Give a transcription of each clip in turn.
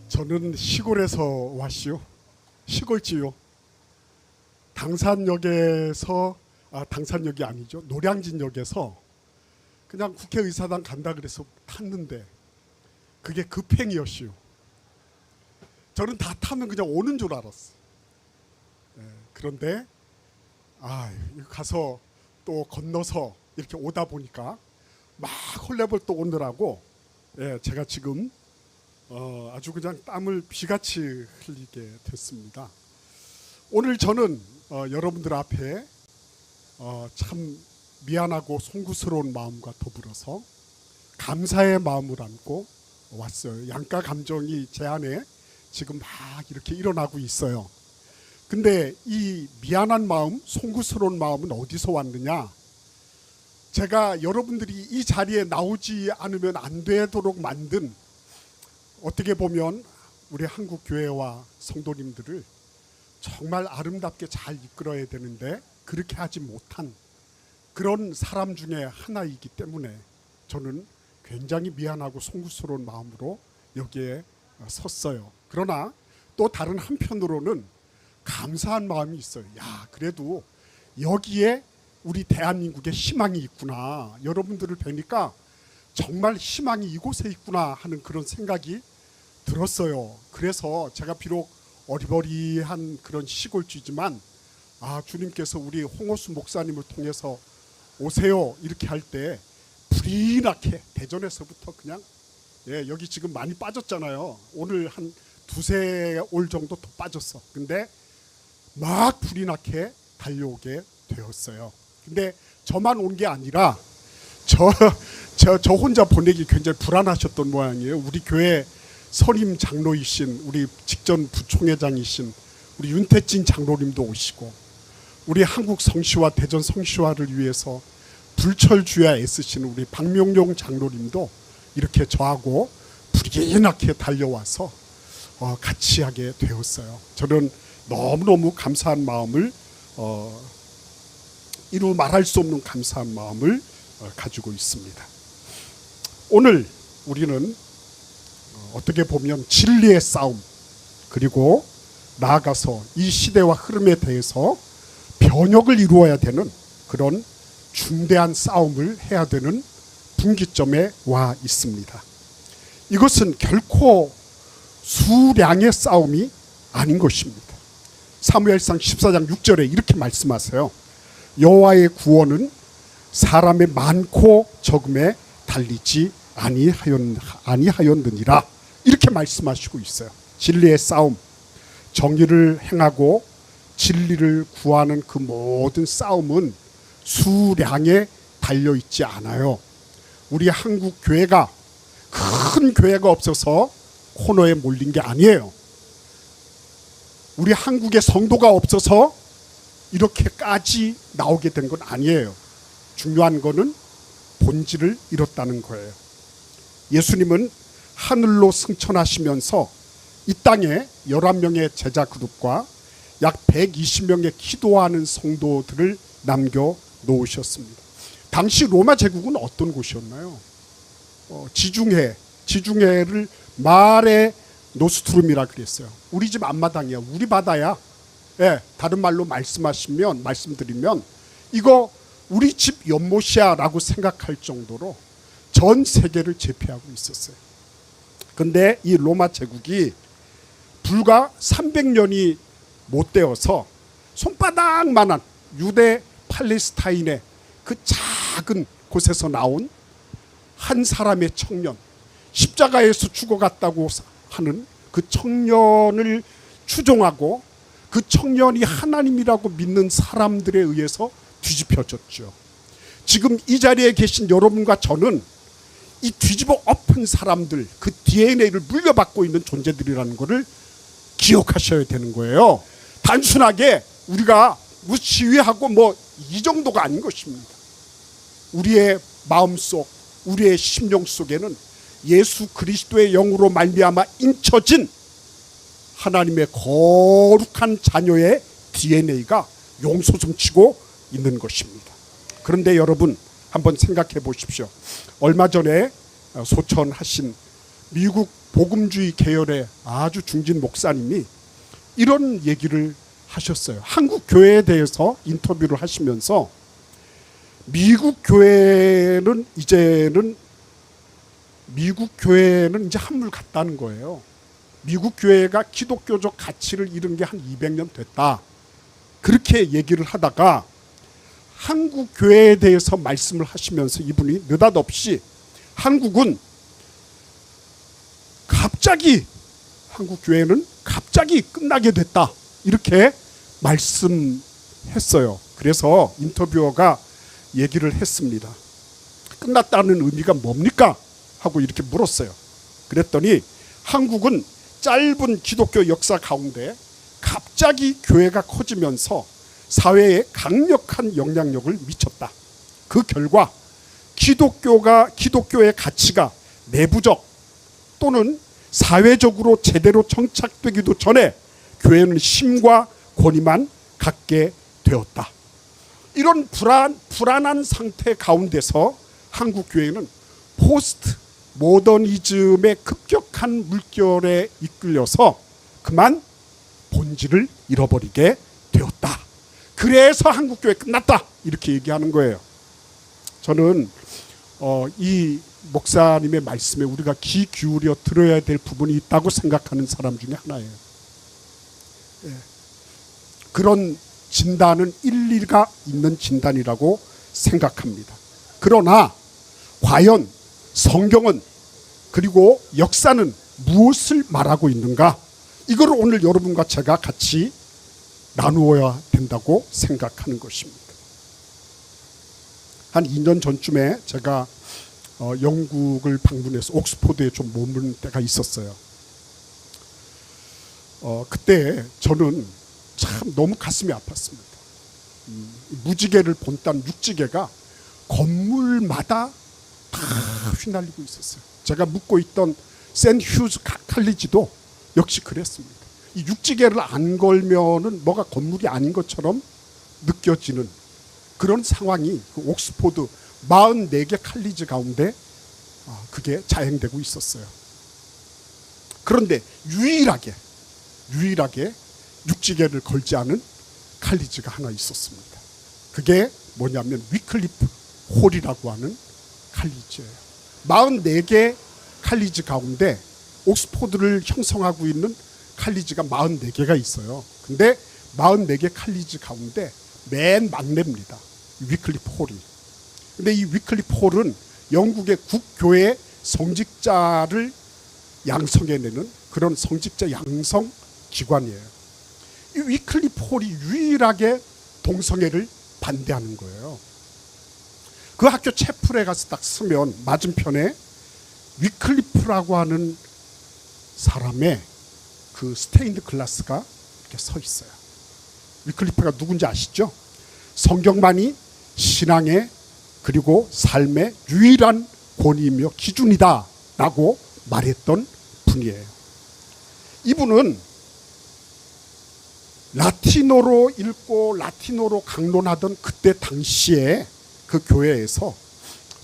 저는 시골에서 왔시요. 시골지요. 당산역에서 당산역이 아니죠. 노량진역에서 그냥 국회의사당 간다 그래서 탔는데 그게 급행이었시요. 저는 다 타면 그냥 오는 줄 알았어. 그런데 가서 또 건너서 이렇게 오다 보니까 막 헐레벌떡 오느라고 제가 지금 아주 그냥 땀을 비같이 흘리게 됐습니다. 오늘 저는 여러분들 앞에 참 미안하고 송구스러운 마음과 더불어서 감사의 마음을 안고 왔어요. 양가 감정이 제 안에 지금 막 이렇게 일어나고 있어요. 근데 이 미안한 마음, 송구스러운 마음은 어디서 왔느냐? 제가 여러분들이 이 자리에 나오지 않으면 안 되도록 만든, 어떻게 보면 우리 한국 교회와 성도님들을 정말 아름답게 잘 이끌어야 되는데 그렇게 하지 못한 그런 사람 중에 하나이기 때문에 저는 굉장히 미안하고 송구스러운 마음으로 여기에 섰어요. 그러나 또 다른 한편으로는 감사한 마음이 있어요. 그래도 여기에 우리 대한민국에 희망이 있구나. 여러분들을 뵈니까 정말 희망이 이곳에 있구나 하는 그런 생각이 들었어요. 그래서 제가 비록 어리버리한 그런 시골쥐지만 주님께서 우리 홍호수 목사님을 통해서 오세요 이렇게 할 때 불이 나게 대전에서부터 그냥 여기 지금 많이 빠졌잖아요. 오늘 한 두세 올 정도 더 빠졌어. 근데 막 불이 나게 달려오게 되었어요. 근데 저만 온 게 아니라 저 혼자 보내기 굉장히 불안하셨던 모양이에요. 우리 교회 선임 장로이신 우리 직전 부총회장이신 우리 윤태진 장로님도 오시고, 우리 한국 성시화 대전 성시화를 위해서 불철주야 애쓰시는 우리 박명용 장로님도 이렇게 저하고 불이 나게 달려와서 같이 하게 되었어요. 저는 너무너무 감사한 마음을 이루 말할 수 없는 감사한 마음을 가지고 있습니다. 오늘 우리는 어떻게 보면 진리의 싸움, 그리고 나아가서 이 시대와 흐름에 대해서 변혁을 이루어야 되는 그런 중대한 싸움을 해야 되는 분기점에 와 있습니다. 이것은 결코 수량의 싸움이 아닌 것입니다. 사무엘상 14장 6절에 이렇게 말씀하세요. 여호와의 구원은 사람의 많고 적음에 달리지 아니하였느니라, 이렇게 말씀하시고 있어요. 진리의 싸움, 정의를 행하고 진리를 구하는 그 모든 싸움은 수량에 달려있지 않아요. 우리 한국 교회가 큰 교회가 없어서 코너에 몰린 게 아니에요. 우리 한국의 성도가 없어서 이렇게까지 나오게 된 건 아니에요. 중요한 거는 본질을 잃었다는 거예요. 예수님은 하늘로 승천하시면서 이 땅에 11명의 제자 그룹과 약 120명의 기도하는 성도들을 남겨놓으셨습니다. 당시 로마 제국은 어떤 곳이었나요? 지중해를 마레 노스트룸이라 그랬어요. 우리 집 앞마당이야. 우리 바다야. 다른 말로 말씀드리면 이거 우리 집 연못이야라고 생각할 정도로 전 세계를 제패하고 있었어요. 근데 이 로마 제국이 불과 300년이 못 되어서 손바닥만한 유대 팔레스타인의 그 작은 곳에서 나온 한 사람의 청년, 십자가에서 죽어갔다고 하는 그 청년을 추종하고 그 청년이 하나님이라고 믿는 사람들에 의해서 뒤집혀졌죠. 지금 이 자리에 계신 여러분과 저는 이 뒤집어 엎은 사람들, 그 DNA를 물려받고 있는 존재들이라는 것을 기억하셔야 되는 거예요. 단순하게 우리가 지휘하고 이 정도가 아닌 것입니다. 우리의 마음속, 우리의 심령 속에는 예수 그리스도의 영으로 말미암아 인쳐진 하나님의 거룩한 자녀의 DNA가 용솟음치고 있는 것입니다. 그런데 여러분 한번 생각해 보십시오. 얼마 전에 소천하신 미국 복음주의 계열의 아주 중진 목사님이 이런 얘기를 하셨어요. 한국 교회에 대해서 인터뷰를 하시면서 미국 교회는 이제 한물 같다는 거예요. 미국 교회가 기독교적 가치를 잃은 게 한 200년 됐다. 그렇게 얘기를 하다가 한국 교회에 대해서 말씀을 하시면서 이분이 느닷없이 한국 교회는 갑자기 끝나게 됐다. 이렇게 말씀했어요. 그래서 인터뷰어가 얘기를 했습니다. 끝났다는 의미가 뭡니까? 하고 이렇게 물었어요. 그랬더니 한국은 짧은 기독교 역사 가운데 갑자기 교회가 커지면서 사회에 강력한 영향력을 미쳤다. 그 결과 기독교의 가치가 내부적 또는 사회적으로 제대로 정착되기도 전에 교회는 힘과 권위만 갖게 되었다. 이런 불안한 상태 가운데서 한국 교회는 포스트 모더니즘의 급격한 물결에 이끌려서 그만 본질을 잃어버리게 되었다. 그래서 한국 교회 끝났다. 이렇게 얘기하는 거예요. 저는 이 목사님의 말씀에 우리가 귀 기울여 들어야 될 부분이 있다고 생각하는 사람 중에 하나예요. 그런 진단은 일리가 있는 진단이라고 생각합니다. 그러나 과연 성경은 그리고 역사는 무엇을 말하고 있는가? 이걸 오늘 여러분과 제가 같이 나누어야 된다고 생각하는 것입니다. 한 2년 전쯤에 제가 영국을 방문해서 옥스포드에 좀 머무는 때가 있었어요. 그때 저는 참 너무 가슴이 아팠습니다. 무지개를 본딴 육지개가 건물마다 다 휘날리고 있었어요. 제가 묵고 있던 센 휴즈 칼리지도 역시 그랬습니다. 이 육지개를 안 걸면은 뭐가 건물이 아닌 것처럼 느껴지는 그런 상황이 그 옥스포드 44개 칼리지 가운데 그게 자행되고 있었어요. 그런데 유일하게 육지개를 걸지 않은 칼리지가 하나 있었습니다. 그게 뭐냐면 위클리프 홀이라고 하는 칼리지예요. 44개 칼리지 가운데 옥스포드를 형성하고 있는 칼리지가 44개가 있어요. 근데 44개 칼리지 가운데 맨 막내입니다. 위클리프 홀이. 근데 이 위클리프 홀은 영국의 국교회 성직자를 양성해내는 그런 성직자 양성 기관이에요. 이 위클리프 홀이 유일하게 동성애를 반대하는 거예요. 그 학교 채플에 가서 딱 쓰면 맞은편에 위클리프라고 하는 사람의 그 스테인드 글라스가 이렇게 서 있어요. 위클리프가 누군지 아시죠? 성경만이 신앙의 그리고 삶의 유일한 권위이며 기준이다 라고 말했던 분이에요. 이분은 라틴어로 읽고 라틴어로 강론하던 그때 당시에 그 교회에서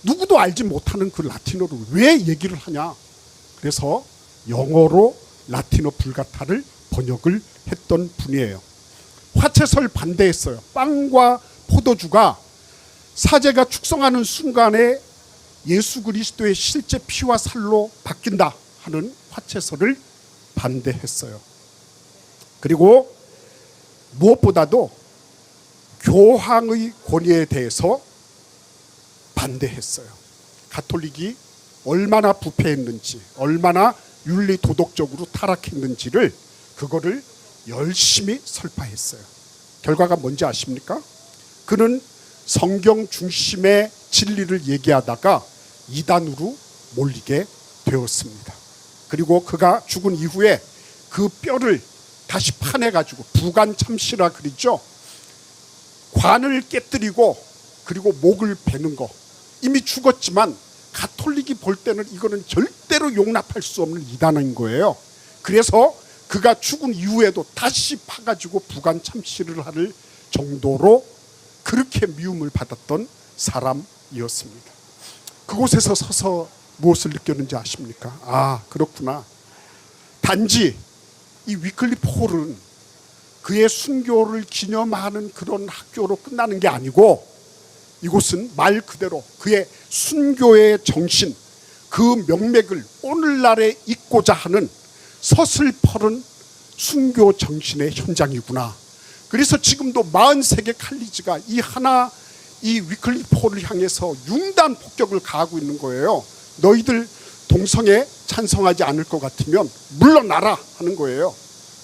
누구도 알지 못하는 그 라틴어를 왜 얘기를 하냐. 그래서 영어로 라틴어 불가타를 번역을 했던 분이에요. 화채설 반대했어요. 빵과 포도주가 사제가 축성하는 순간에 예수 그리스도의 실제 피와 살로 바뀐다 하는 화채설을 반대했어요. 그리고 무엇보다도 교황의 권위에 대해서 반대했어요. 가톨릭이 얼마나 부패했는지, 얼마나 윤리 도덕적으로 타락했는지를 그거를 열심히 설파했어요. 결과가 뭔지 아십니까? 그는 성경 중심의 진리를 얘기하다가 이단으로 몰리게 되었습니다. 그리고 그가 죽은 이후에 그 뼈를 다시 파내가지고 부관참시라 그러죠. 관을 깨뜨리고 그리고 목을 베는 거. 이미 죽었지만 가톨릭이 볼 때는 이거는 절대로 용납할 수 없는 이단인 거예요. 그래서 그가 죽은 이후에도 다시 파가지고 부관참시를 할 정도로 그렇게 미움을 받았던 사람이었습니다. 그곳에서 서서 무엇을 느꼈는지 아십니까? 아, 그렇구나. 단지 이 위클리프 홀은 그의 순교를 기념하는 그런 학교로 끝나는 게 아니고, 이곳은 말 그대로 그의 순교의 정신, 그 명맥을 오늘날에 잇고자 하는 서슬퍼른 순교 정신의 현장이구나. 그래서 지금도 43개 칼리지가 이 위클리프 홀을 향해서 융단 폭격을 가하고 있는 거예요. 너희들 동성애 찬성하지 않을 것 같으면 물러나라 하는 거예요.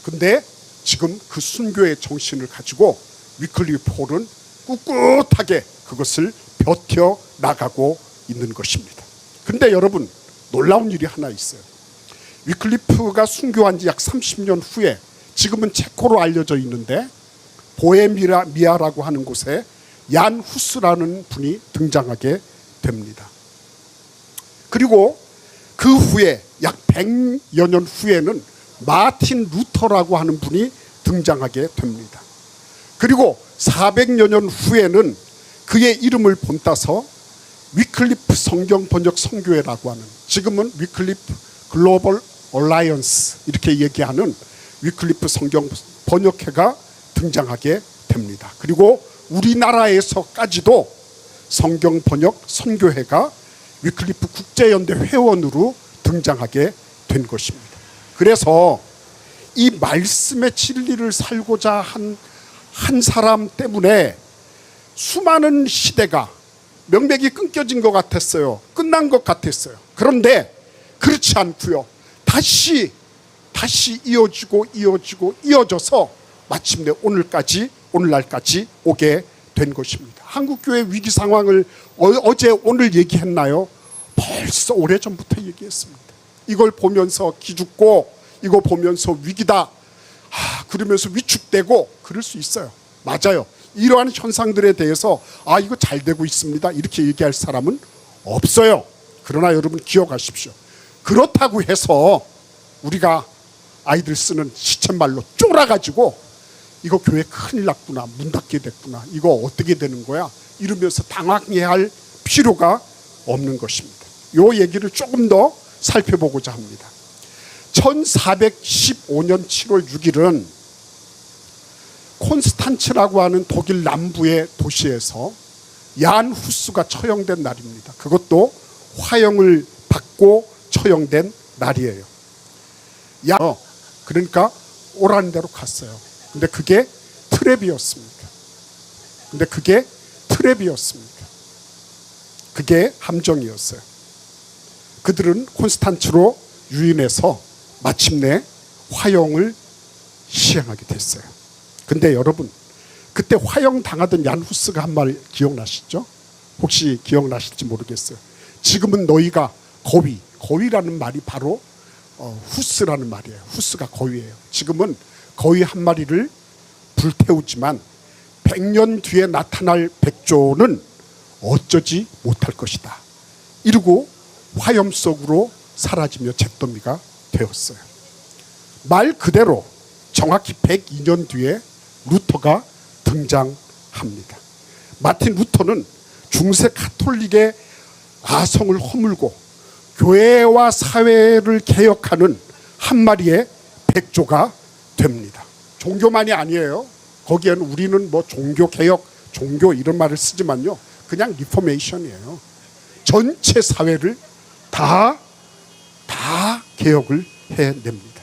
근데 지금 그 순교의 정신을 가지고 위클리프 홀은 꿋꿋하게 그것을 버텨 나가고 있는 것입니다. 근데 여러분, 놀라운 일이 하나 있어요. 위클리프가 순교한 지 약 30년 후에, 지금은 체코로 알려져 있는데 보헤미아라고 하는 곳에 얀 후스라는 분이 등장하게 됩니다. 그리고 그 후에 약 100여 년 후에는 마틴 루터라고 하는 분이 등장하게 됩니다. 그리고 400여 년 후에는 그의 이름을 본따서 위클리프 성경 번역 선교회라고 하는, 지금은 위클리프 글로벌 얼라이언스 이렇게 얘기하는 위클리프 성경 번역회가 등장하게 됩니다. 그리고 우리나라에서까지도 성경 번역 선교회가 위클리프 국제연대 회원으로 등장하게 된 것입니다. 그래서 이 말씀의 진리를 살고자 한 사람 때문에 수많은 시대가 명맥이 끊겨진 것 같았어요. 끝난 것 같았어요. 그런데 그렇지 않고요. 다시 이어져서 마침내 오늘날까지 오게 된 것입니다. 한국교회 위기 상황을 어제 오늘 얘기했나요? 벌써 오래전부터 얘기했습니다. 이걸 보면서 기죽고, 이거 보면서 위기다, 그러면서 위축되고 그럴 수 있어요. 맞아요. 이러한 현상들에 대해서 이거 잘 되고 있습니다, 이렇게 얘기할 사람은 없어요. 그러나 여러분 기억하십시오. 그렇다고 해서 우리가 아이들 쓰는 시쳇말로 쫄아가지고 이거 교회 큰일 났구나, 문 닫게 됐구나, 이거 어떻게 되는 거야, 이러면서 당황해야 할 필요가 없는 것입니다. 이 얘기를 조금 더 살펴보고자 합니다. 1415년 7월 6일은 콘스탄츠라고 하는 독일 남부의 도시에서 얀 후스가 처형된 날입니다. 그것도 화형을 받고 처형된 날이에요. 그러니까 오라는 대로 갔어요. 근데 그게 트랩이었습니다. 그게 함정이었어요. 그들은 콘스탄츠로 유인해서 마침내 화형을 시행하게 됐어요. 근데 여러분, 그때 화형 당하던 얀 후스가 한 말 기억나시죠? 혹시 기억나실지 모르겠어요. 지금은 너희가 거위라는 말이 바로 후스라는 말이에요. 후스가 거위예요. 지금은 거위 한 마리를 불태우지만 100년 뒤에 나타날 백조는 어쩌지 못할 것이다, 이러고 화염 속으로 사라지며 잿더미가 되었어요. 말 그대로 정확히 102년 뒤에 루터가 등장합니다. 마틴 루터는 중세 가톨릭의 아성을 허물고 교회와 사회를 개혁하는 한 마리의 백조가 됩니다. 종교만이 아니에요. 거기에는 우리는 뭐 종교개혁, 종교 이런 말을 쓰지만요, 그냥 리포메이션이에요. 전체 사회를 다 개혁을 해냅니다.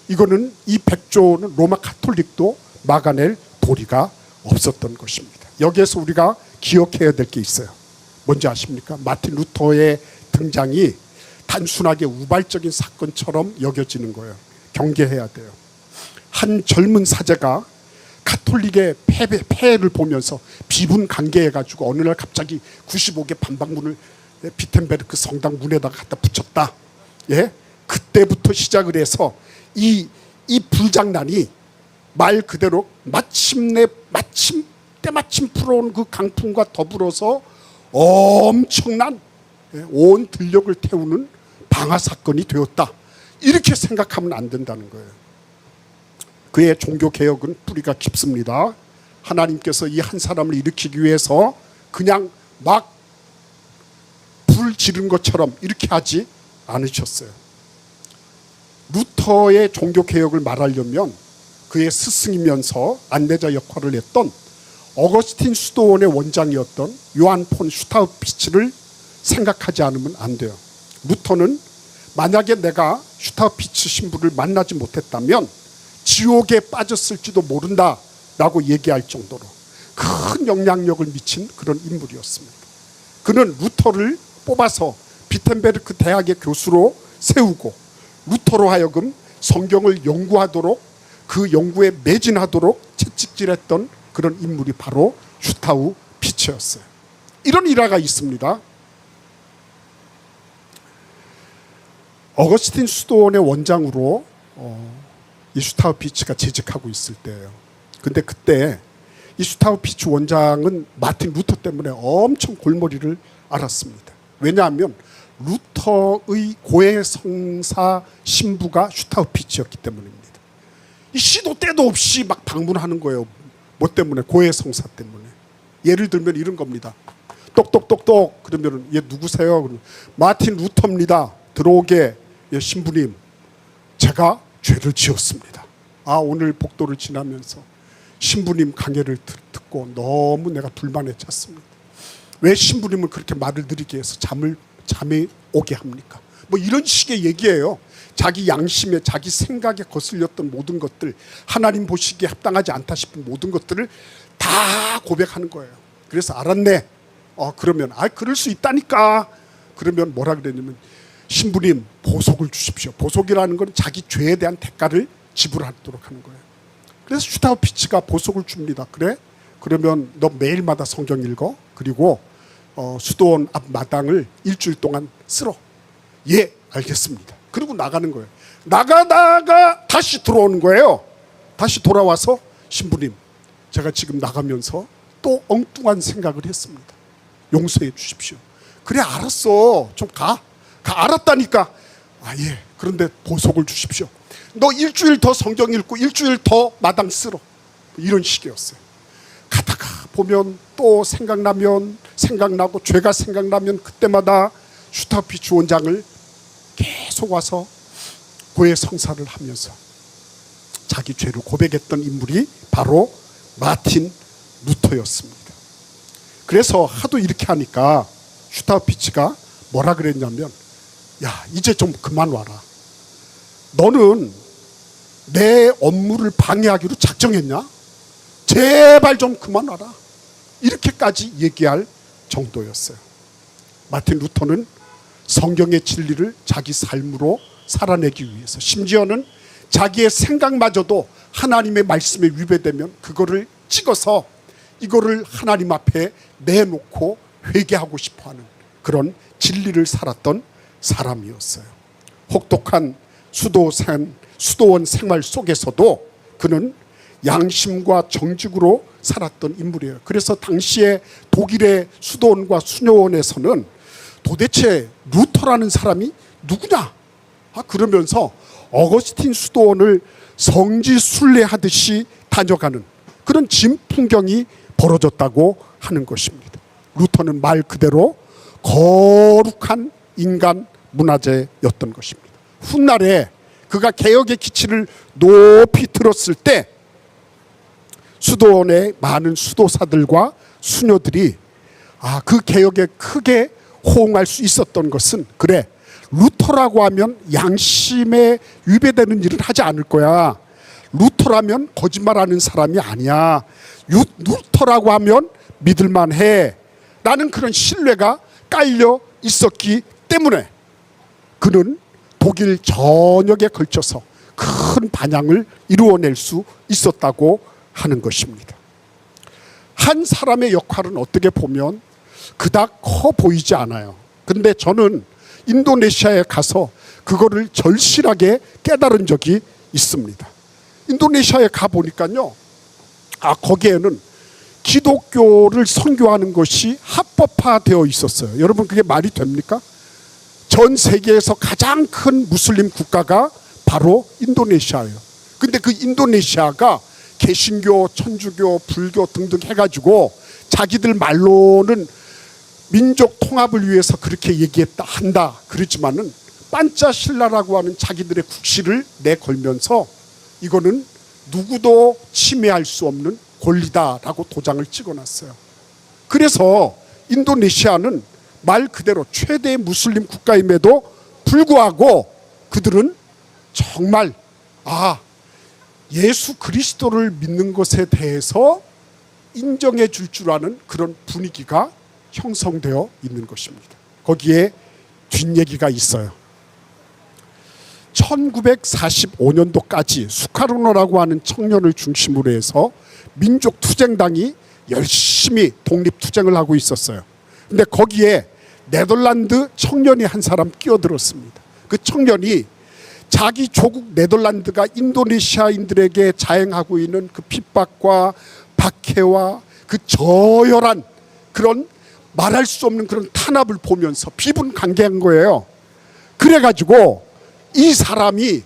이거는, 이 백조는 로마 가톨릭도 막아낼 도리가 없었던 것입니다. 여기에서 우리가 기억해야 될 게 있어요. 뭔지 아십니까? 마틴 루터의 등장이 단순하게 우발적인 사건처럼 여겨지는 거예요. 경계해야 돼요. 한 젊은 사제가 가톨릭의 폐해를 보면서 비분간계해가지고 어느 날 갑자기 95개 반박문을 비텐베르크 성당 문에다가 갖다 붙였다. 예? 그때부터 시작을 해서 이 불장난이 말 그대로 때마침 불어온 그 강풍과 더불어서 엄청난 온 들녘을 태우는 방화 사건이 되었다, 이렇게 생각하면 안 된다는 거예요. 그의 종교개혁은 뿌리가 깊습니다. 하나님께서 이 한 사람을 일으키기 위해서 그냥 막 불 지른 것처럼 이렇게 하지 않으셨어요. 루터의 종교개혁을 말하려면 그의 스승이면서 안내자 역할을 했던 어거스틴 수도원의 원장이었던 요한 폰 슈타우피치를 생각하지 않으면 안 돼요. 루터는 만약에 내가 슈타우피치 신부를 만나지 못했다면 지옥에 빠졌을지도 모른다라고 얘기할 정도로 큰 영향력을 미친 그런 인물이었습니다. 그는 루터를 뽑아서 비텐베르크 대학의 교수로 세우고 루터로 하여금 성경을 연구하도록 그 연구에 매진하도록 채찍질했던 그런 인물이 바로 슈타우피치였어요. 이런 일화가 있습니다. 어거스틴 수도원의 원장으로 이 슈타우피치가 재직하고 있을 때예요. 근데 그때 이 슈타우피치 원장은 마틴 루터 때문에 엄청 골머리를 앓았습니다. 왜냐하면 루터의 고해성사 신부가 슈타우피치였기 때문입니다. 이 시도 때도 없이 막 방문하는 거예요. 뭐 때문에? 고해성사 때문에. 예를 들면 이런 겁니다. 똑똑똑똑 그러면 얘 누구세요? 그러면 마틴 루터입니다. 들어오게. 예, 신부님, 제가 죄를 지었습니다. 오늘 복도를 지나면서 신부님 강해를 듣고 너무 내가 불만에 찼습니다. 왜 신부님은 그렇게 말을 느리게 해서 잠이 오게 합니까? 뭐 이런 식의 얘기예요. 자기 양심에 자기 생각에 거슬렸던 모든 것들, 하나님 보시기에 합당하지 않다 싶은 모든 것들을 다 고백하는 거예요. 그래서 알았네. 그러면 그럴 수 있다니까. 그러면 뭐라 그랬냐면 신부님 보석을 주십시오. 보석이라는 건 자기 죄에 대한 대가를 지불하도록 하는 거예요. 그래서 슈타우피치가 보석을 줍니다. 그래? 그러면 너 매일마다 성경 읽어. 그리고 수도원 앞 마당을 일주일 동안 쓸어. 예, 알겠습니다. 그리고 나가는 거예요. 나가다가 다시 들어오는 거예요. 다시 돌아와서 신부님, 제가 지금 나가면서 또 엉뚱한 생각을 했습니다. 용서해 주십시오. 그래, 알았어. 좀 가. 알았다니까. 예. 그런데 보석을 주십시오. 너 일주일 더 성경 읽고 일주일 더 마당 쓸어. 이런 식이었어요. 가다가 보면 또 생각나고 죄가 생각나면 그때마다 슈타우피치 원장을 계속 와서 고해 성사를 하면서 자기 죄를 고백했던 인물이 바로 마틴 루터였습니다. 그래서 하도 이렇게 하니까 슈타우피치가 뭐라 그랬냐면, 야, 이제 좀 그만 와라. 너는 내 업무를 방해하기로 작정했냐? 제발 좀 그만 와라. 이렇게까지 얘기할 정도였어요. 마틴 루터는 성경의 진리를 자기 삶으로 살아내기 위해서, 심지어는 자기의 생각마저도 하나님의 말씀에 위배되면 그거를 찍어서 이거를 하나님 앞에 내놓고 회개하고 싶어하는 그런 진리를 살았던 사람이었어요. 혹독한 수도원 생활 속에서도 그는 양심과 정직으로 살았던 인물이에요. 그래서 당시에 독일의 수도원과 수녀원에서는 도대체 루터라는 사람이 누구냐? 그러면서 어거스틴 수도원을 성지순례하듯이 다녀가는 그런 진풍경이 벌어졌다고 하는 것입니다. 루터는 말 그대로 거룩한 인간 문화재였던 것입니다. 훗날에 그가 개혁의 기치를 높이 들었을 때 수도원의 많은 수도사들과 수녀들이 그 개혁에 크게 호응할 수 있었던 것은, 그래, 루터라고 하면 양심에 위배되는 일을 하지 않을 거야. 루터라면 거짓말하는 사람이 아니야. 루터라고 하면 믿을만해. 라는 그런 신뢰가 깔려 있었기 때문에 그는 독일 전역에 걸쳐서 큰 반향을 이루어낼 수 있었다고 하는 것입니다. 한 사람의 역할은 어떻게 보면 그닥 커 보이지 않아요. 근데 저는 인도네시아에 가서 그거를 절실하게 깨달은 적이 있습니다. 인도네시아에 가보니까요, 거기에는 기독교를 선교하는 것이 합법화되어 있었어요. 여러분, 그게 말이 됩니까? 전 세계에서 가장 큰 무슬림 국가가 바로 인도네시아예요. 근데 그 인도네시아가 개신교, 천주교, 불교 등등 해가지고 자기들 말로는 민족 통합을 위해서 그렇게 한다 그러지만은 반짜신라라고 하는 자기들의 국시를 내걸면서 이거는 누구도 침해할 수 없는 권리다라고 도장을 찍어놨어요. 그래서 인도네시아는 말 그대로 최대의 무슬림 국가임에도 불구하고 그들은 정말 예수 그리스도를 믿는 것에 대해서 인정해 줄 아는 그런 분위기가 형성되어 있는 것입니다. 거기에 뒷얘기가 있어요. 1945년도까지 수카르노라고 하는 청년을 중심으로 해서 민족투쟁당이 열심히 독립투쟁을 하고 있었어요. 근데 거기에 네덜란드 청년이 한 사람 끼어들었습니다. 그 청년이 자기 조국 네덜란드가 인도네시아인들에게 자행하고 있는 그 핍박과 박해와 그 저열한 그런 말할 수 없는 그런 탄압을 보면서 비분관계한 거예요. 그래가지고 이 사람이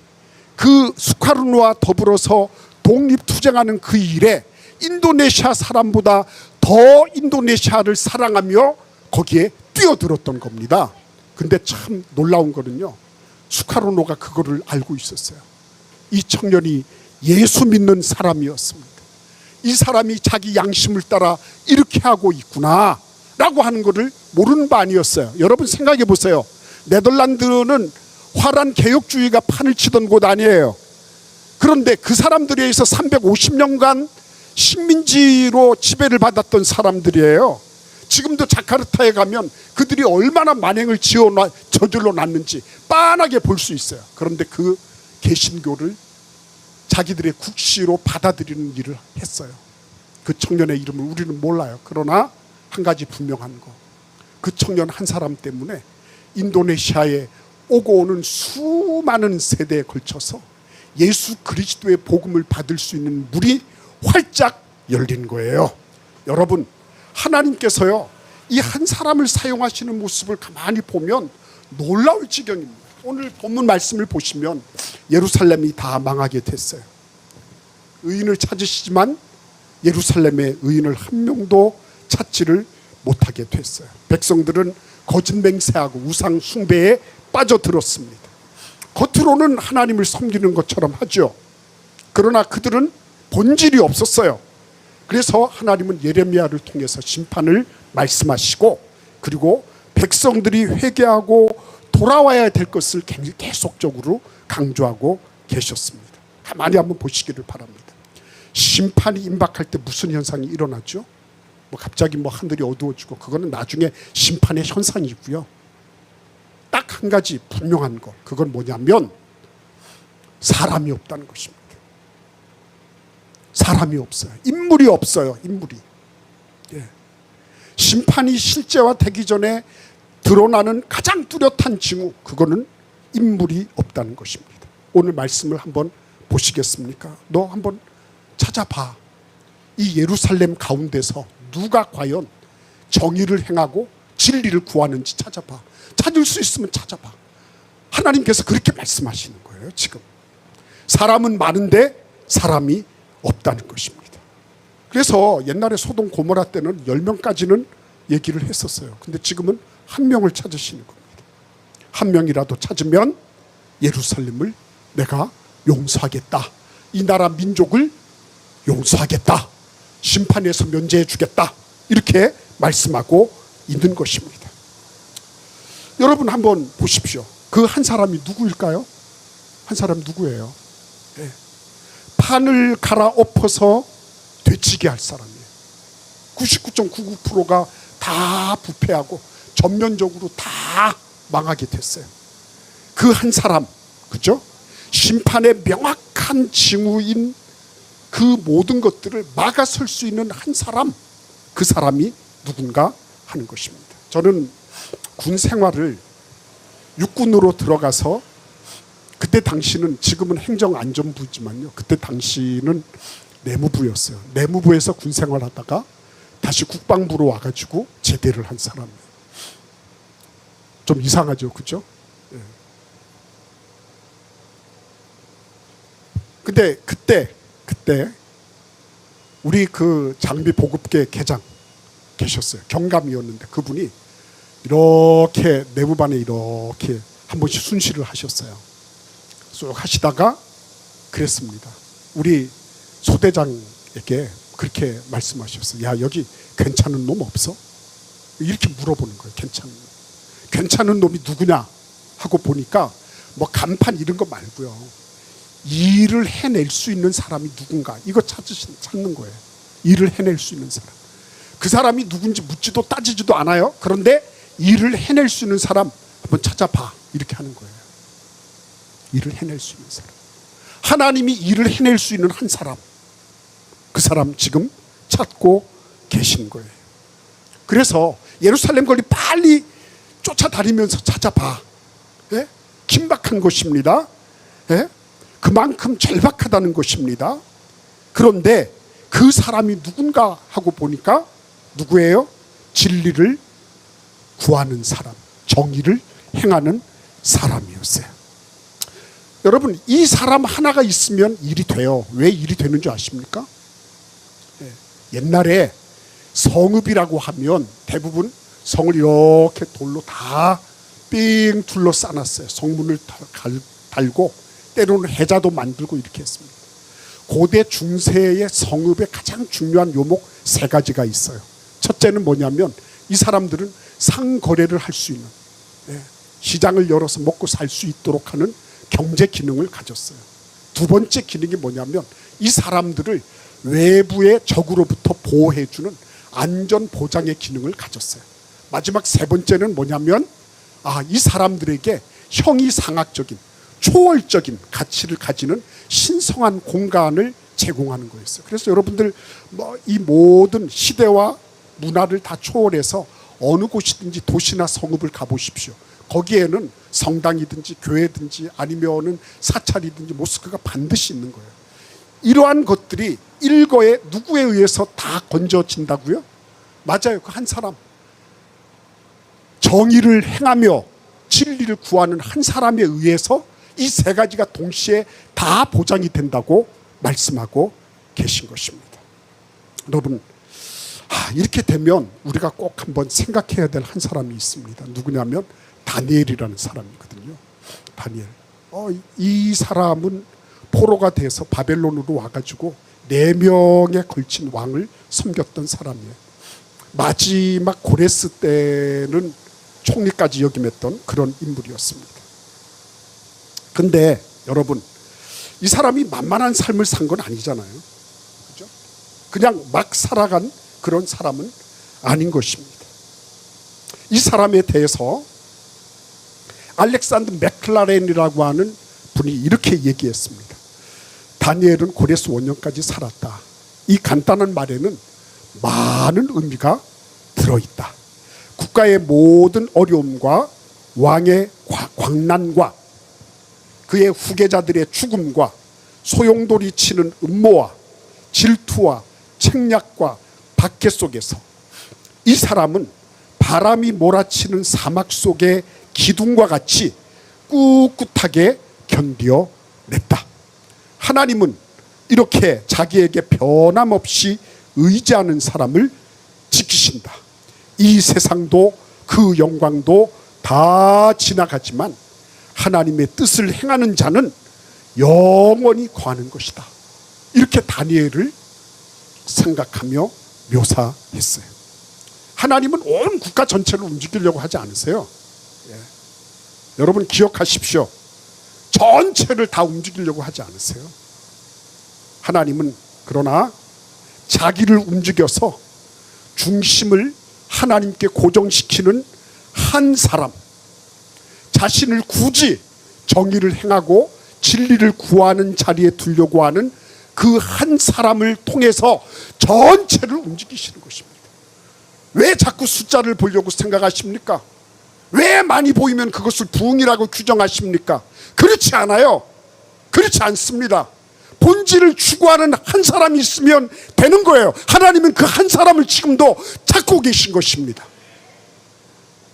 그 수카르노와 더불어서 독립투쟁하는 그 일에 인도네시아 사람보다 더 인도네시아를 사랑하며 거기에 뛰어들었던 겁니다. 근데 참 놀라운 거는요, 수카르노가 그거를 알고 있었어요. 이 청년이 예수 믿는 사람이었습니다. 이 사람이 자기 양심을 따라 이렇게 하고 있구나 라고 하는 것을 모르는 바 아니었어요. 여러분 생각해 보세요. 네덜란드는 화란 개혁주의가 판을 치던 곳 아니에요. 그런데 그 사람들에 의해서 350년간 식민지로 지배를 받았던 사람들이에요. 지금도 자카르타에 가면 그들이 얼마나 만행을 저질러 놨는지 빤하게 볼 수 있어요. 그런데 그 개신교를 자기들의 국시로 받아들이는 일을 했어요. 그 청년의 이름을 우리는 몰라요. 그러나 한 가지 분명한 거, 그 청년 한 사람 때문에 인도네시아에 오고 오는 수많은 세대에 걸쳐서 예수 그리스도의 복음을 받을 수 있는 문이 활짝 열린 거예요. 여러분, 하나님께서요, 이 한 사람을 사용하시는 모습을 가만히 보면 놀라울 지경입니다. 오늘 본문 말씀을 보시면 예루살렘이 다 망하게 됐어요. 의인을 찾으시지만 예루살렘의 의인을 한 명도 찾지를 못하게 됐어요. 백성들은 거짓 맹세하고 우상 숭배에 빠져들었습니다. 겉으로는 하나님을 섬기는 것처럼 하죠. 그러나 그들은 본질이 없었어요. 그래서 하나님은 예레미야를 통해서 심판을 말씀하시고, 그리고 백성들이 회개하고 돌아와야 될 것을 계속적으로 강조하고 계셨습니다. 가만히 한번 보시기를 바랍니다. 심판이 임박할 때 무슨 현상이 일어나죠? 갑자기 하늘이 어두워지고, 그거는 나중에 심판의 현상이고요. 딱 한 가지 분명한 것, 그건 뭐냐면 사람이 없다는 것입니다. 사람이 없어요. 인물이 없어요. 인물이. 심판이 실제화되기 전에 드러나는 가장 뚜렷한 징후, 그거는 인물이 없다는 것입니다. 오늘 말씀을 한번 보시겠습니까? 너 한번 찾아봐. 이 예루살렘 가운데서 누가 과연 정의를 행하고 진리를 구하는지 찾아봐. 찾을 수 있으면 찾아봐. 하나님께서 그렇게 말씀하시는 거예요. 지금 사람은 많은데 사람이 없다는 것입니다. 그래서 옛날에 소돔 고모라 때는 10명까지는 얘기를 했었어요. 근데 지금은 한 명을 찾으시는 겁니다. 한 명이라도 찾으면 예루살렘을 내가 용서하겠다. 이 나라 민족을 용서하겠다. 심판에서 면제해 주겠다. 이렇게 말씀하고 있는 것입니다. 여러분 한번 보십시오. 그 한 사람이 누구일까요? 한 사람 누구예요? 판을 갈아엎어서 되치게 할 사람이에요. 99.99%가 다 부패하고 전면적으로 다 망하게 됐어요. 그 한 사람, 그죠? 심판의 명확한 징후인 그 모든 것들을 막아설 수 있는 한 사람, 그 사람이 누군가 하는 것입니다. 저는 군 생활을 육군으로 들어가서, 그때 당시는, 지금은 행정안전부지만요, 그때 당시는 내무부였어요. 내무부에서 군 생활하다가 다시 국방부로 와가지고 제대를 한 사람이에요. 좀 이상하죠, 그죠? 근데 그때 우리 그 장비 보급계 계장 계셨어요. 경감이었는데 그분이 이렇게 내무반에 이렇게 한 번씩 순시를 하셨어요. 쭉 하시다가 그랬습니다. 우리 소대장에게 그렇게 말씀하셨어요. 야, 여기 괜찮은 놈 없어? 이렇게 물어보는 거예요. 괜찮은 놈. 괜찮은 놈이 누구냐 하고 보니까 뭐 간판 이런 거 말고요, 일을 해낼 수 있는 사람이 누군가, 이거 찾는 거예요. 일을 해낼 수 있는 사람. 그 사람이 누군지 묻지도 따지지도 않아요. 그런데 일을 해낼 수 있는 사람 한번 찾아봐, 이렇게 하는 거예요. 일을 해낼 수 있는 사람. 하나님이 일을 해낼 수 있는 한 사람, 그 사람 지금 찾고 계신 거예요. 그래서 예루살렘 거리 빨리 쫓아다니면서 찾아봐. 예? 긴박한 것입니다. 예? 그만큼 절박하다는 것입니다. 그런데 그 사람이 누군가 하고 보니까 누구예요? 진리를 구하는 사람, 정의를 행하는 사람이었어요. 여러분, 이 사람 하나가 있으면 일이 돼요. 왜 일이 되는 줄 아십니까? 옛날에 성읍이라고 하면 대부분 성을 이렇게 돌로 다 삥 둘러싸놨어요. 성문을 달고 때로는 해자도 만들고 이렇게 했습니다. 고대 중세의 성읍의 가장 중요한 요목 세 가지가 있어요. 첫째는 뭐냐면 이 사람들은 상거래를 할 수 있는, 시장을 열어서 먹고 살 수 있도록 하는 경제 기능을 가졌어요. 두 번째 기능이 뭐냐면 이 사람들을 외부의 적으로부터 보호해주는 안전 보장의 기능을 가졌어요. 마지막 세 번째는 뭐냐면 이 사람들에게 형이상학적인 초월적인 가치를 가지는 신성한 공간을 제공하는 거였어요. 그래서 여러분들 이 모든 시대와 문화를 다 초월해서 어느 곳이든지 도시나 성읍을 가보십시오. 거기에는 성당이든지 교회든지 아니면은 사찰이든지 모스크가 반드시 있는 거예요. 이러한 것들이 일거에 누구에 의해서 다 건져진다고요? 맞아요. 그 한 사람, 정의를 행하며 진리를 구하는 한 사람에 의해서 이 세 가지가 동시에 다 보장이 된다고 말씀하고 계신 것입니다. 여러분, 이렇게 되면 우리가 꼭 한번 생각해야 될 한 사람이 있습니다. 누구냐면 다니엘이라는 사람이거든요. 다니엘. 이 사람은 포로가 돼서 바벨론으로 와가지고 4명에 걸친 왕을 섬겼던 사람이에요. 마지막 고레스 때는 총리까지 역임했던 그런 인물이었습니다. 근데 여러분, 이 사람이 만만한 삶을 산 건 아니잖아요. 그죠? 그냥 막 살아간 그런 사람은 아닌 것입니다. 이 사람에 대해서 알렉산더 맥클라렌이라고 하는 분이 이렇게 얘기했습니다. 다니엘은 고레스 원년까지 살았다. 이 간단한 말에는 많은 의미가 들어있다. 국가의 모든 어려움과 왕의 광난과 그의 후계자들의 죽음과 소용돌이 치는 음모와 질투와 책략과 박해 속에서 이 사람은 바람이 몰아치는 사막 속의 기둥과 같이 꿋꿋하게 견뎌냈다. 하나님은 이렇게 자기에게 변함없이 의지하는 사람을 지키신다. 이 세상도 그 영광도 다 지나가지만 하나님의 뜻을 행하는 자는 영원히 거하는 것이다. 이렇게 다니엘을 생각하며 묘사했어요. 하나님은 온 국가 전체를 움직이려고 하지 않으세요. 여러분 기억하십시오. 전체를 다 움직이려고 하지 않으세요. 하나님은 그러나 자기를 움직여서 중심을 하나님께 고정시키는 한 사람, 자신을 굳이 정의를 행하고 진리를 구하는 자리에 두려고 하는 그 한 사람을 통해서 전체를 움직이시는 것입니다. 왜 자꾸 숫자를 보려고 생각하십니까? 왜 많이 보이면 그것을 부흥이라고 규정하십니까? 그렇지 않아요. 그렇지 않습니다. 본질을 추구하는 한 사람이 있으면 되는 거예요. 하나님은 그 한 사람을 지금도 찾고 계신 것입니다.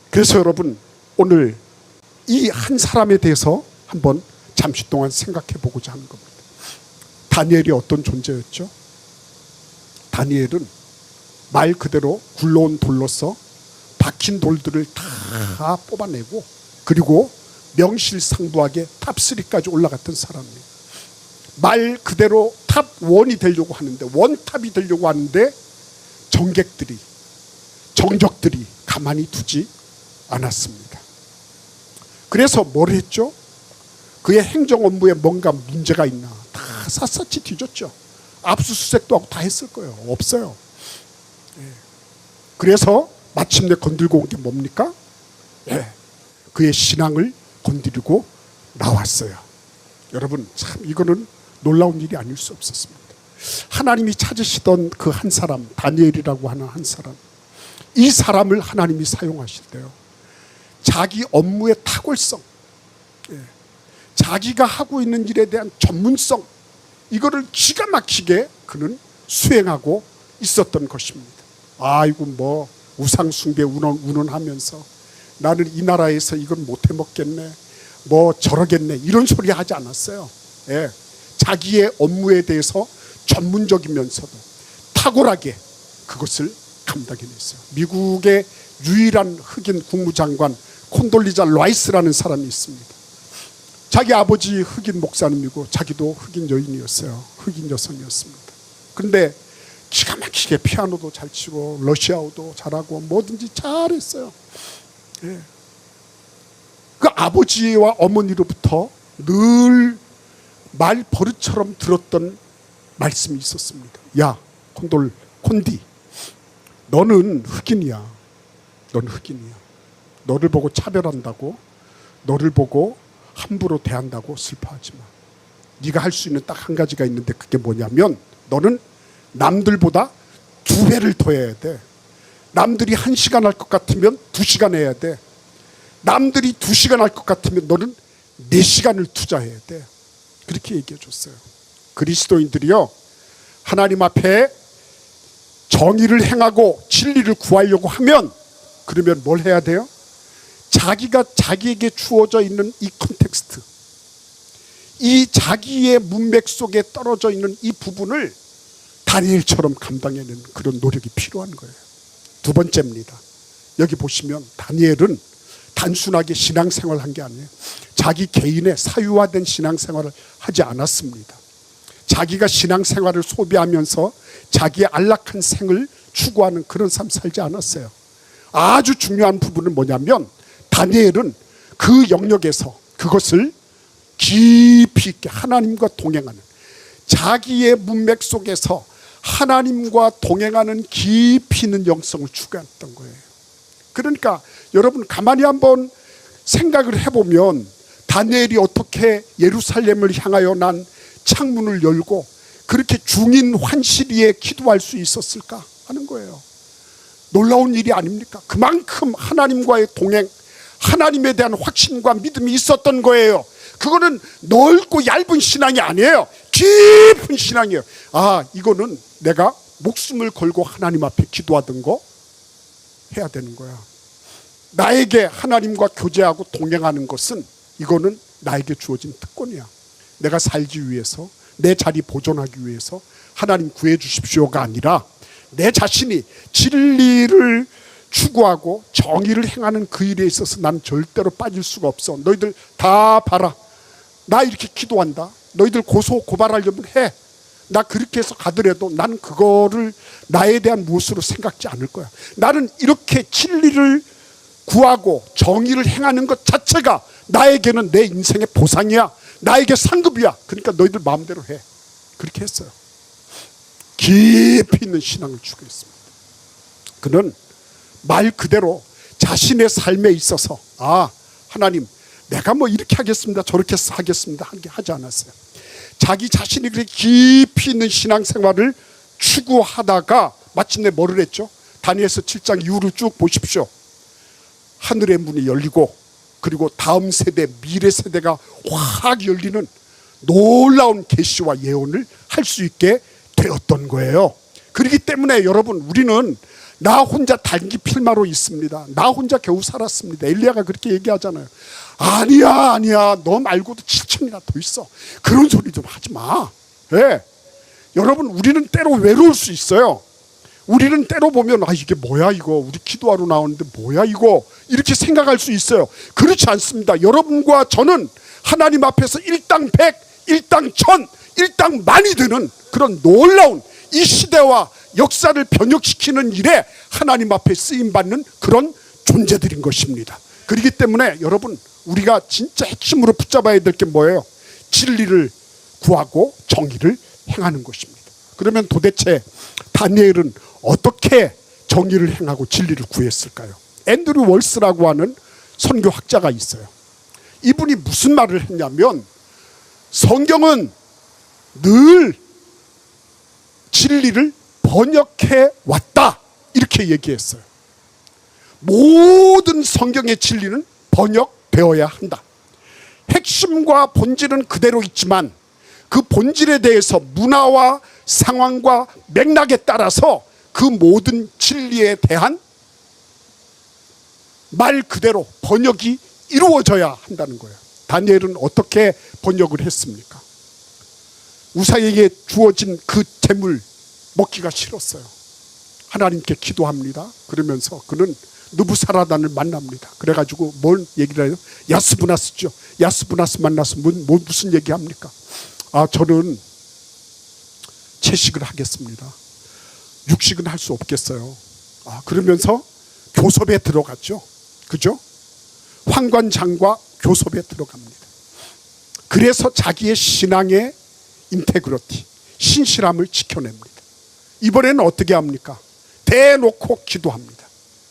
그래서 여러분, 오늘 이 한 사람에 대해서 한번 잠시 동안 생각해 보고자 하는 겁니다. 다니엘이 어떤 존재였죠? 다니엘은 말 그대로 굴러온 돌로서 박힌 돌들을 다 뽑아내고, 그리고 명실상부하게 탑3까지 올라갔던 사람이에요. 말 그대로 탑1이 되려고 하는데, 원탑이 되려고 하는데 정객들이, 정적들이 가만히 두지 않았습니다. 그래서 뭘 했죠? 그의 행정 업무에 뭔가 문제가 있나 다 샅샅이 뒤졌죠. 압수수색도 하고 다 했을 거예요. 없어요. 그래서 마침내 건들고 온 게 뭡니까? 그의 신앙을 건드리고 나왔어요. 여러분, 참 이거는 놀라운 일이 아닐 수 없었습니다. 하나님이 찾으시던 그 한 사람, 다니엘이라고 하는 한 사람, 이 사람을 하나님이 사용하실 때요, 자기 업무의 탁월성, 자기가 하고 있는 일에 대한 전문성, 이거를 기가 막히게 그는 수행하고 있었던 것입니다. 아이고 뭐 우상 숭배 운운하면서 나는 이 나라에서 이건 못해 먹겠네, 뭐 저러겠네, 이런 소리 하지 않았어요. 자기의 업무에 대해서 전문적이면서도 탁월하게 그것을 감당해냈어요. 미국의 유일한 흑인 국무장관 콘돌리자 라이스라는 사람이 있습니다. 자기 아버지 흑인 목사님이고 자기도 흑인 여인이었어요. 흑인 여성이었습니다. 그런데 기가 막히게 피아노도 잘 치고 러시아어도 잘하고 뭐든지 잘했어요. 그 아버지와 어머니로부터 늘 말 버릇처럼 들었던 말씀이 있었습니다. 야, 콘디, 너는 흑인이야. 넌 흑인이야. 너를 보고 차별한다고, 너를 보고 함부로 대한다고 슬퍼하지 마. 네가 할 수 있는 딱 한 가지가 있는데 그게 뭐냐면 너는 남들보다 2배를 더 해야 돼. 남들이 1시간 할 것 같으면 2시간 해야 돼. 남들이 2시간 할 것 같으면 너는 4시간을 투자해야 돼. 그렇게 얘기해 줬어요. 그리스도인들이요, 하나님 앞에 정의를 행하고 진리를 구하려고 하면, 그러면 뭘 해야 돼요? 자기가 자기에게 주어져 있는 이 컨텍스트, 이 자기의 문맥 속에 떨어져 있는 이 부분을 다니엘처럼 감당해내는 그런 노력이 필요한 거예요. 두 번째입니다. 여기 보시면 다니엘은 단순하게 신앙생활을 한 게 아니에요. 자기 개인의 사유화된 신앙생활을 하지 않았습니다. 자기가 신앙생활을 소비하면서 자기의 안락한 생을 추구하는 그런 삶 살지 않았어요. 아주 중요한 부분은 뭐냐면 다니엘은 그 영역에서 그것을 깊이 있게 하나님과 동행하는, 자기의 문맥 속에서 하나님과 동행하는 깊이 있는 영성을 추구했던 거예요. 그러니까 여러분 가만히 한번 생각을 해보면 다니엘이 어떻게 예루살렘을 향하여 난 창문을 열고 그렇게 중인 환시리에 기도할 수 있었을까 하는 거예요. 놀라운 일이 아닙니까? 그만큼 하나님과의 동행, 하나님에 대한 확신과 믿음이 있었던 거예요. 그거는 넓고 얇은 신앙이 아니에요. 깊은 신앙이에요. 아, 이거는 내가 목숨을 걸고 하나님 앞에 기도하던 거 해야 되는 거야. 나에게 하나님과 교제하고 동행하는 것은, 이거는 나에게 주어진 특권이야. 내가 살기 위해서, 내 자리 보존하기 위해서 하나님 구해 주십시오가 아니라 내 자신이 진리를 추구하고 정의를 행하는 그 일에 있어서 난 절대로 빠질 수가 없어. 너희들 다 봐라. 나 이렇게 기도한다. 너희들 고소고발하려면 해. 나 그렇게 해서 가더라도 나는 그거를 나에 대한 무엇으로 생각지 않을 거야. 나는 이렇게 진리를 구하고 정의를 행하는 것 자체가 나에게는 내 인생의 보상이야. 나에게 상급이야. 그러니까 너희들 마음대로 해. 그렇게 했어요. 깊이 있는 신앙을 추구했습니다. 그는 말 그대로 자신의 삶에 있어서, 아, 하나님, 내가 뭐 이렇게 하겠습니다, 저렇게 하겠습니다 하지 않았어요. 자기 자신이 그렇게 깊이 있는 신앙생활을 추구하다가 마침내 뭐를 했죠? 다니엘서 7장 이후를 쭉 보십시오. 하늘의 문이 열리고, 그리고 다음 세대, 미래 세대가 확 열리는 놀라운 계시와 예언을 할 수 있게 되었던 거예요. 그렇기 때문에 여러분, 우리는 나 혼자 단기 필마로 있습니다. 나 혼자 겨우 살았습니다. 엘리야가 그렇게 얘기하잖아요. 아니야, 너 말고도 7천이나 더 있어. 그런 소리 좀 하지 마. 여러분, 우리는 때로 외로울 수 있어요. 우리는 때로 보면 이게 뭐야 이거, 우리 기도하러 나오는데 뭐야 이거, 이렇게 생각할 수 있어요. 그렇지 않습니다. 여러분과 저는 하나님 앞에서 일당 백, 일당 천, 일당 만이 되는 그런 놀라운 이 시대와 역사를 변혁시키는 일에 하나님 앞에 쓰임받는 그런 존재들인 것입니다. 그렇기 때문에 여러분, 우리가 진짜 핵심으로 붙잡아야 될 게 뭐예요? 진리를 구하고 정의를 행하는 것입니다. 그러면 도대체 다니엘은 어떻게 정의를 행하고 진리를 구했을까요? 앤드류 월스라고 하는 선교학자가 있어요. 이분이 무슨 말을 했냐면, 성경은 늘 진리를 번역해 왔다, 이렇게 얘기했어요. 모든 성경의 진리는 번역되어야 한다. 핵심과 본질은 그대로 있지만 그 본질에 대해서 문화와 상황과 맥락에 따라서 그 모든 진리에 대한 말 그대로 번역이 이루어져야 한다는 거예요. 다니엘은 어떻게 번역을 했습니까? 우사에게 주어진 그 재물 먹기가 싫었어요. 하나님께 기도합니다. 그러면서 그는 느부사라단을 만납니다. 그래가지고 뭘 얘기를 해요? 야스부나스죠. 야스부나스 만나서 무슨 얘기합니까? 저는 채식을 하겠습니다. 육식은 할 수 없겠어요. 그러면서 교섭에 들어갔죠. 그죠? 황관장과 교섭에 들어갑니다. 그래서 자기의 신앙의 인테그리티, 신실함을 지켜냅니다. 이번에는 어떻게 합니까? 대놓고 기도합니다.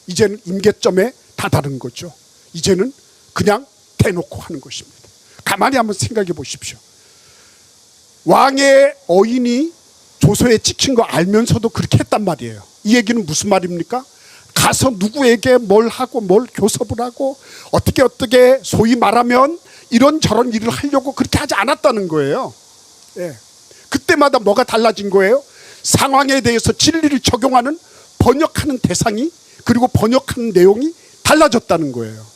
이제는 임계점에 다다른 거죠. 이제는 그냥 대놓고 하는 것입니다. 가만히 한번 생각해 보십시오. 왕의 어인이 조서에 찍힌 거 알면서도 그렇게 했단 말이에요. 이 얘기는 무슨 말입니까? 가서 누구에게 뭘 하고 뭘 교섭을 하고 어떻게 소위 말하면 이런저런 일을 하려고 그렇게 하지 않았다는 거예요. 예. 그때마다 뭐가 달라진 거예요? 상황에 대해서 진리를 적용하는 번역하는 대상이, 그리고 번역하는 내용이 달라졌다는 거예요.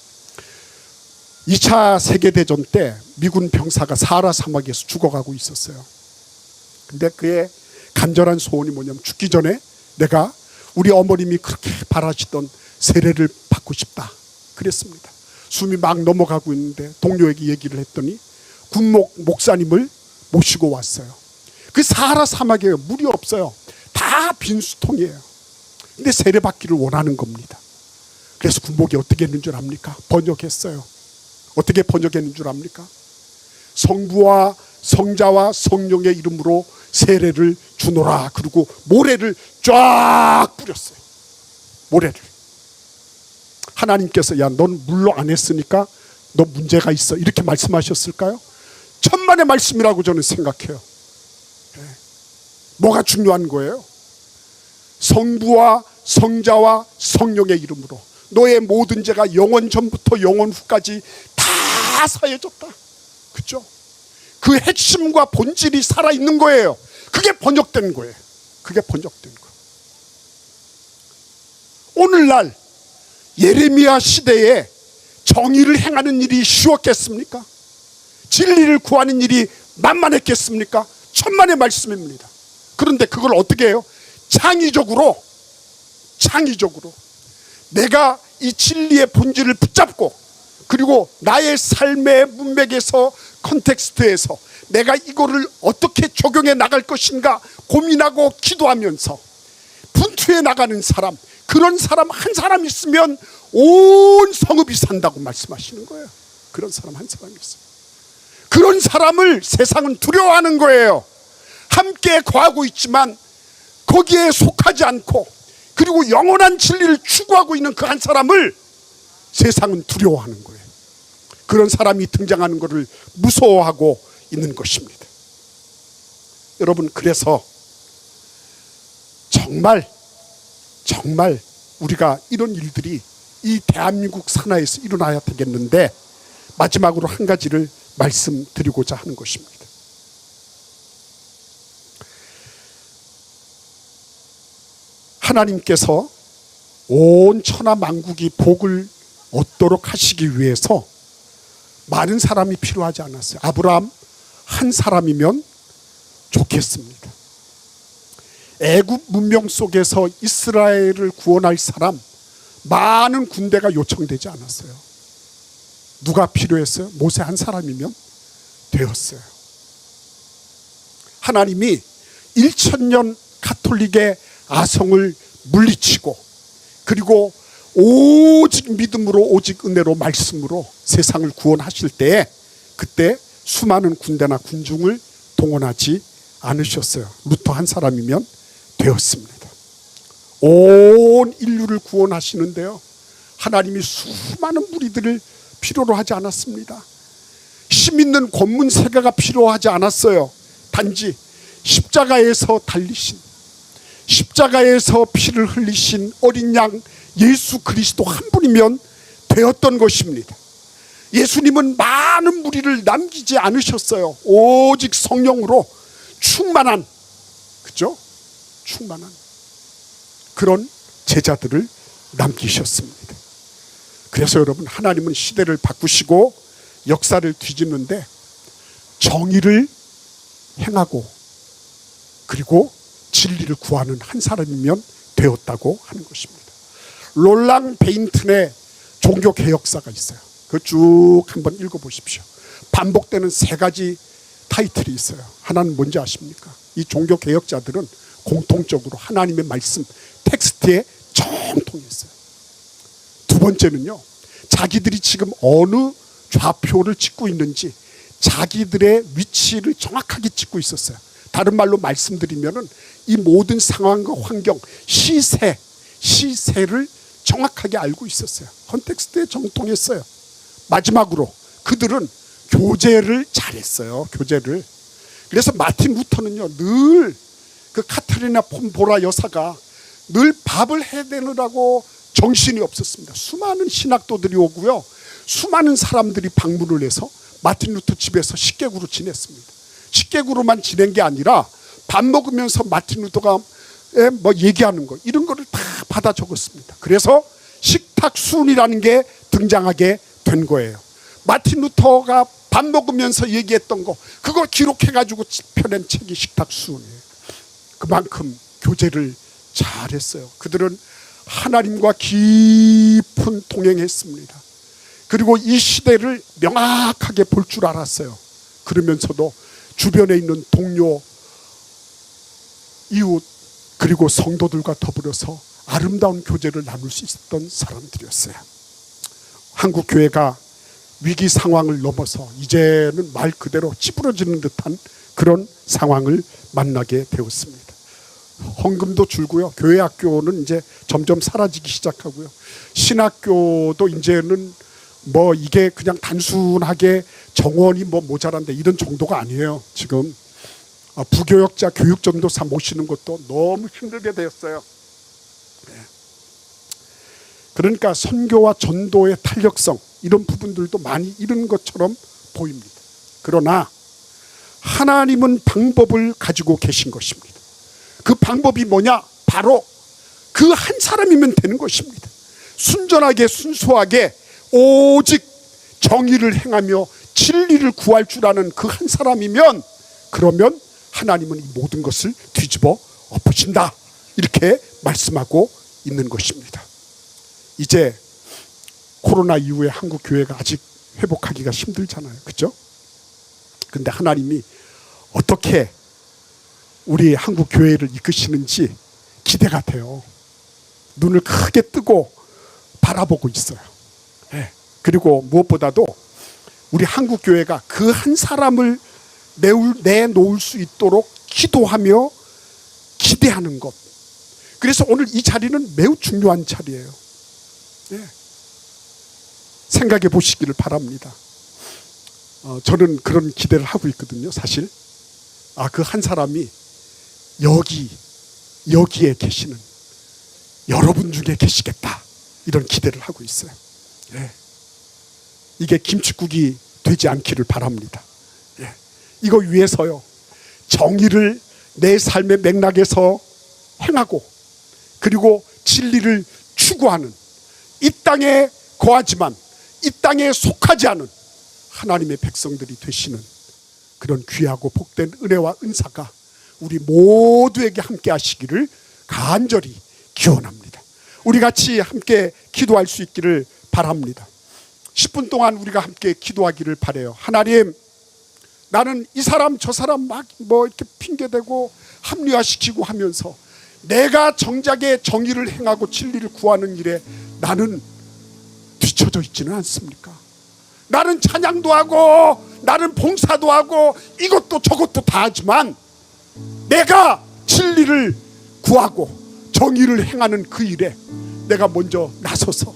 2차 세계대전 때 미군 병사가 사하라 사막에서 죽어가고 있었어요. 근데 그의 간절한 소원이 뭐냐면, 죽기 전에 내가 우리 어머님이 그렇게 바라시던 세례를 받고 싶다, 그랬습니다. 숨이 막 넘어가고 있는데 동료에게 얘기를 했더니 군목 목사님을 모시고 왔어요. 그 사하라 사막에 물이 없어요. 다 빈수통이에요. 근데 세례 받기를 원하는 겁니다. 그래서 군목이 어떻게 했는 줄 압니까? 번역했어요. 어떻게 번역했는 줄 압니까? 성부와 성자와 성령의 이름으로 세례를 주노라. 그리고 모래를 쫙 뿌렸어요. 모래를. 하나님께서 야, 넌 물로 안 했으니까 너 문제가 있어, 이렇게 말씀하셨을까요? 천만의 말씀이라고 저는 생각해요. 뭐가 중요한 거예요? 성부와 성자와 성령의 이름으로 너의 모든 죄가 영원 전부터 영원 후까지 다 사해졌다. 그렇죠? 그 핵심과 본질이 살아있는 거예요. 그게 번역된 거예요. 그게 번역된 거. 오늘날 예레미야 시대에 정의를 행하는 일이 쉬웠겠습니까? 진리를 구하는 일이 만만했겠습니까? 천만의 말씀입니다. 그런데 그걸 어떻게 해요? 창의적으로 내가 이 진리의 본질을 붙잡고, 그리고 나의 삶의 문맥에서, 컨텍스트에서 내가 이거를 어떻게 적용해 나갈 것인가 고민하고 기도하면서 분투해 나가는 사람, 그런 사람 한 사람 있으면 온 성읍이 산다고 말씀하시는 거예요. 그런 사람 한 사람이 있어요. 그런 사람을 세상은 두려워하는 거예요. 함께 거하고 있지만 거기에 속하지 않고, 그리고 영원한 진리를 추구하고 있는 그 한 사람을 세상은 두려워하는 거예요. 그런 사람이 등장하는 것을 무서워하고 있는 것입니다. 여러분, 그래서 정말 우리가 이런 일들이 이 대한민국 산하에서 일어나야 되겠는데, 마지막으로 한 가지를 말씀드리고자 하는 것입니다. 하나님께서 온 천하 만국이 복을 얻도록 하시기 위해서 많은 사람이 필요하지 않았어요. 아브라함 한 사람이면 좋겠습니다. 애굽 문명 속에서 이스라엘을 구원할 사람 많은 군대가 요청되지 않았어요. 누가 필요했어요? 모세 한 사람이면 되었어요. 하나님이 1000년 가톨릭의 아성을 물리치고 그리고 오직 믿음으로 오직 은혜로 말씀으로 세상을 구원하실 때에 그때 수많은 군대나 군중을 동원하지 않으셨어요. 루터 한 사람이면 되었습니다. 온 인류를 구원하시는데요, 하나님이 수많은 무리들을 필요로 하지 않았습니다. 힘 있는 권문세가가 필요하지 않았어요. 단지 십자가에서 달리신, 십자가에서 피를 흘리신 어린 양 예수 그리스도 한 분이면 되었던 것입니다. 예수님은 많은 무리를 남기지 않으셨어요. 오직 성령으로 충만한, 그죠? 충만한 그런 제자들을 남기셨습니다. 그래서 여러분, 하나님은 시대를 바꾸시고 역사를 뒤집는데 정의를 행하고 그리고 진리를 구하는 한 사람이면 되었다고 하는 것입니다. 롤랑 베인튼의 종교개혁사가 있어요. 그거 쭉 한번 읽어보십시오. 반복되는 3가지 타이틀이 있어요. 하나는 뭔지 아십니까? 이 종교개혁자들은 공통적으로 하나님의 말씀 텍스트에 정통했어요. 두 번째는요, 자기들이 지금 어느 좌표를 찍고 있는지 자기들의 위치를 정확하게 찍고 있었어요. 다른 말로 말씀드리면은 이 모든 상황과 환경, 시세를 정확하게 알고 있었어요. 컨텍스트에 정통했어요. 마지막으로 그들은 교제를 잘했어요. 교제를. 그래서 마틴 루터는요, 늘 그 카트리나 폼보라 여사가 늘 밥을 해내느라고 정신이 없었습니다. 수많은 신학도들이 오고요, 수많은 사람들이 방문을 해서 마틴 루터 집에서 식객으로 지냈습니다. 식객으로만 지낸 게 아니라 밥 먹으면서 마틴 루터가 뭐 얘기하는 거, 이런 거를 다 받아 적었습니다. 그래서 식탁순이라는 게 등장하게 된 거예요. 마틴 루터가 밥 먹으면서 얘기했던 거, 그걸 기록해가지고 펴낸 책이 식탁순이에요. 그만큼 교제를 잘했어요. 그들은 하나님과 깊은 동행했습니다. 그리고 이 시대를 명확하게 볼 줄 알았어요. 그러면서도 주변에 있는 동료, 이웃, 그리고 성도들과 더불어서 아름다운 교제를 나눌 수 있었던 사람들이었어요. 한국 교회가 위기 상황을 넘어서 이제는 말 그대로 찌부러지는 듯한 그런 상황을 만나게 되었습니다. 헌금도 줄고요, 교회 학교는 이제 점점 사라지기 시작하고요, 신학교도 이제는 뭐 이게 그냥 단순하게 정원이 뭐 모자란데 이런 정도가 아니에요. 지금 부교역자 교육전도사 모시는 것도 너무 힘들게 되었어요. 그러니까 선교와 전도의 탄력성, 이런 부분들도 많이 잃은 것처럼 보입니다. 그러나 하나님은 방법을 가지고 계신 것입니다. 그 방법이 뭐냐? 바로 그 한 사람이면 되는 것입니다. 순전하게 순수하게 오직 정의를 행하며 진리를 구할 줄 아는 그 한 사람이면, 그러면 하나님은 이 모든 것을 뒤집어 엎으신다, 이렇게 말씀하고 있는 것입니다. 이제 코로나 이후에 한국 교회가 아직 회복하기가 힘들잖아요. 그렇죠? 근데 하나님이 어떻게 우리 한국 교회를 이끄시는지 기대가 돼요. 눈을 크게 뜨고 바라보고 있어요. 네. 그리고 무엇보다도 우리 한국 교회가 그 한 사람을 내놓을 수 있도록 기도하며 기대하는 것. 그래서 오늘 이 자리는 매우 중요한 자리예요. 네. 생각해 보시기를 바랍니다. 저는 그런 기대를 하고 있거든요. 사실 그 한 사람이 여기에 계시는 여러분 중에 계시겠다, 이런 기대를 하고 있어요. 네. 이게 김칫국이 되지 않기를 바랍니다. 네. 이거 위해서요, 정의를 내 삶의 맥락에서 행하고 그리고 진리를 추구하는, 이 땅에 거하지만 이 땅에 속하지 않은 하나님의 백성들이 되시는 그런 귀하고 복된 은혜와 은사가 우리 모두에게 함께 하시기를 간절히 기원합니다. 우리 같이 함께 기도할 수 있기를 바랍니다. 10분 동안 우리가 함께 기도하기를 바라요. 하나님, 나는 이 사람 저 사람 막 이렇게 핑계대고 합리화시키고 하면서 내가 정작의 정의를 행하고 진리를 구하는 일에 나는 뒤처져 있지는 않습니까? 나는 찬양도 하고 나는 봉사도 하고 이것도 저것도 다 하지만 내가 진리를 구하고 정의를 행하는 그 일에 내가 먼저 나서서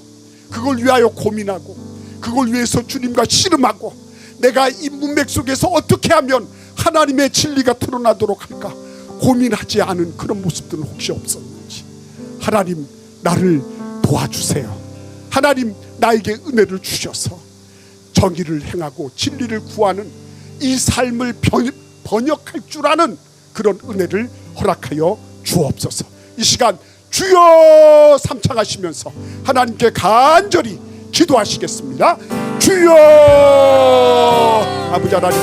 그걸 위하여 고민하고 그걸 위해서 주님과 씨름하고 내가 이 문맥 속에서 어떻게 하면 하나님의 진리가 드러나도록 할까 고민하지 않은 그런 모습들은 혹시 없었는지, 하나님 나를 도와주세요. 하나님 나에게 은혜를 주셔서 정의를 행하고 진리를 구하는 이 삶을 번역할 줄 아는 그런 은혜를 허락하여 주옵소서. 이 시간 주여 삼창하시면서 하나님께 간절히 기도하시겠습니다. 주여. 아버지 하나님,